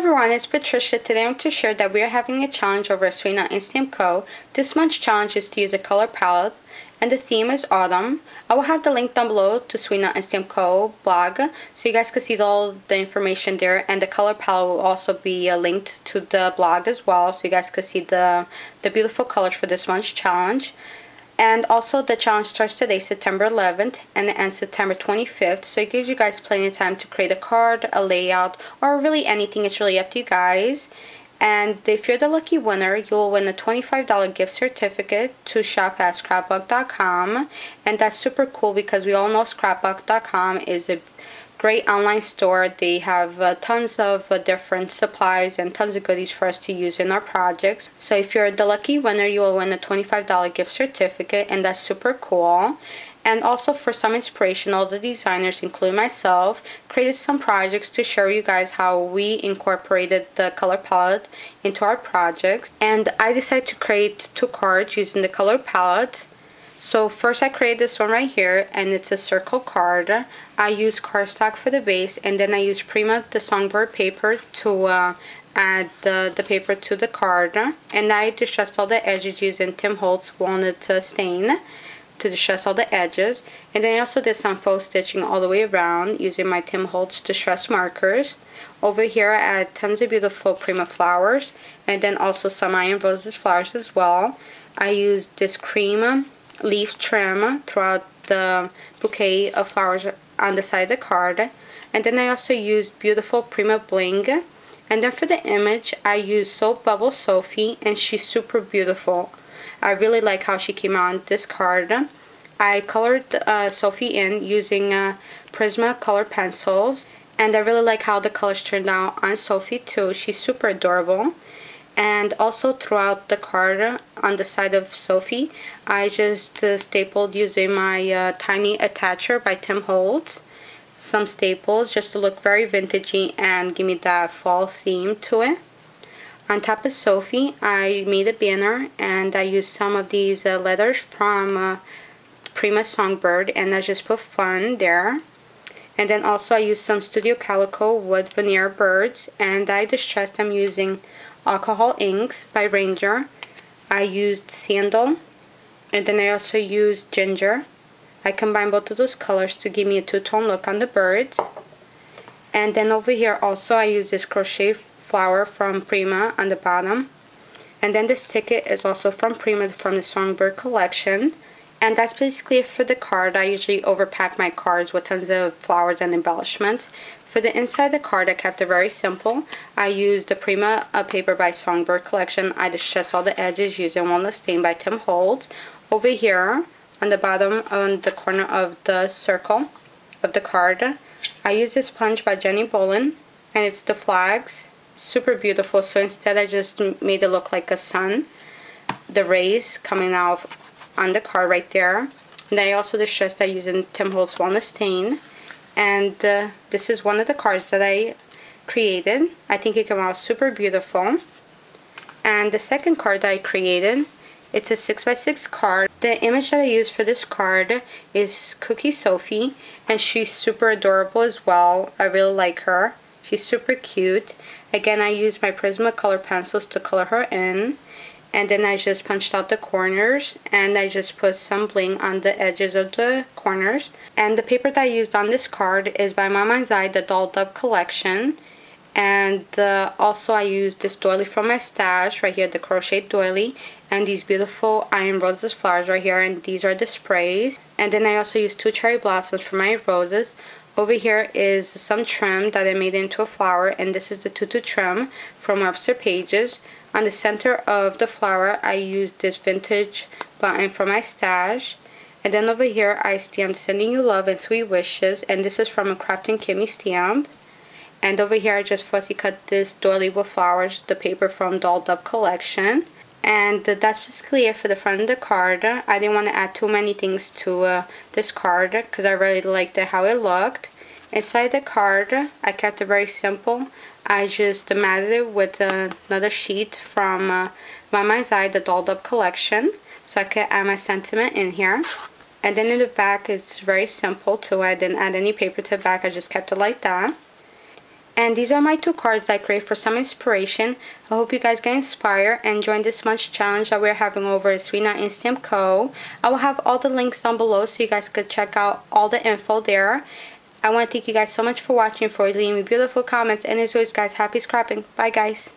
everyone, it's Patricia. Today I'm to share that we are having a challenge over at Sweet Instamp Co. This month's challenge is to use a color palette and the theme is autumn. I will have the link down below to Sweet Instamp Co. blog so you guys can see all the information there, and the color palette will also be linked to the blog as well so you guys can see the beautiful colors for this month's challenge. And also the challenge starts today, September 11th, and it ends September 25th. So it gives you guys plenty of time to create a card, a layout, or really anything. It's really up to you guys. And if you're the lucky winner, you'll win a $25 gift certificate to shop at scrapbook.com. And that's super cool because we all know scrapbook.com is a great online store. They have tons of different supplies and tons of goodies for us to use in our projects. So if you're the lucky winner, you will win a $25 gift certificate, and that's super cool. And also, for some inspiration, all the designers, including myself, created some projects to show you guys how we incorporated the color palette into our projects. And I decided to create 2 cards using the color palette. So first I created this one right here, and it's a circle card. I use cardstock for the base, and then I use Prima the Songbird paper to add the paper to the card. And I distressed all the edges using Tim Holtz Walnut Stain to distress all the edges. And then I also did some faux stitching all the way around using my Tim Holtz distress markers. Over here I add tons of beautiful Prima flowers, and then also some Iron Roses flowers as well. I used this cream leaf trim throughout the bouquet of flowers on the side of the card. And then I also used beautiful Prima bling. And then for the image I used Soap Bubble Sophie, and she's super beautiful. I really like how she came out on this card. I colored Sophie in using Prisma color pencils, and I really like how the colors turned out on Sophie too. She's super adorable. And also throughout the card on the side of Sophie, I just stapled using my tiny attacher by Tim Holtz. Some staples just to look very vintagey and give me that fall theme to it. On top of Sophie, I made a banner, and I used some of these letters from Prima Songbird, and I just put fun there. And then also I used some Studio Calico wood veneer birds, and I distressed them using alcohol inks by Ranger. I used sandal, and then I also used ginger. I combined both of those colors to give me a two-tone look on the birds. And then over here also I used this crochet flower from Prima on the bottom. And then this ticket is also from Prima from the Songbird collection. And that's basically it for the card. I usually overpack my cards with tons of flowers and embellishments. For the inside of the card, I kept it very simple. I used the Prima paper by Songbird collection. I distressed all the edges using Walnut Stain by Tim Holtz. Over here, on the bottom, on the corner of the circle of the card, I used this sponge by Jenny Bolin, and it's the flags. Super beautiful. So instead, I just made it look like a sun. The rays coming out on the card right there. And I also distressed that using Tim Holtz Walnut Stain. And this is one of the cards that I created. I think it came out super beautiful. And the second card that I created, it's a 6x6 card. The image that I used for this card is Cookie Sophie, and she's super adorable as well. I really like her. She's super cute. Again, I used my Prisma color pencils to color her in. And then I just punched out the corners, and I just put some bling on the edges of the corners. And the paper that I used on this card is by Mama's Eye, the Dolled Up collection. And also I used this doily from my stash right here, the crochet doily, and these beautiful Iron Roses flowers right here, and these are the sprays. And then I also used 2 cherry blossoms for my roses. Over here is some trim that I made into a flower, and this is the tutu trim from Webster Pages. On the center of the flower, I used this vintage button from my stash. And then over here, I stamped Sending You Love and Sweet Wishes, and this is from a Craftin' Kimmy stamp. And over here, I just fussy cut this doily with flowers, the paper from Dolled Up collection. And that's basically it for the front of the card. I didn't want to add too many things to this card because I really liked how it looked. Inside the card, I kept it very simple. I just matted it with another sheet from Mama's Eye, the Dolled Up collection, so I could add my sentiment in here. And then in the back, it's very simple too. I didn't add any paper to the back. I just kept it like that. And these are my 2 cards that I create for some inspiration. I hope you guys get inspired and join this month's challenge that we're having over at Sweet Not Instant Co. I will have all the links down below so you guys could check out all the info there. I want to thank you guys so much for watching, for leaving me beautiful comments, and as always guys, happy scrapping. Bye guys.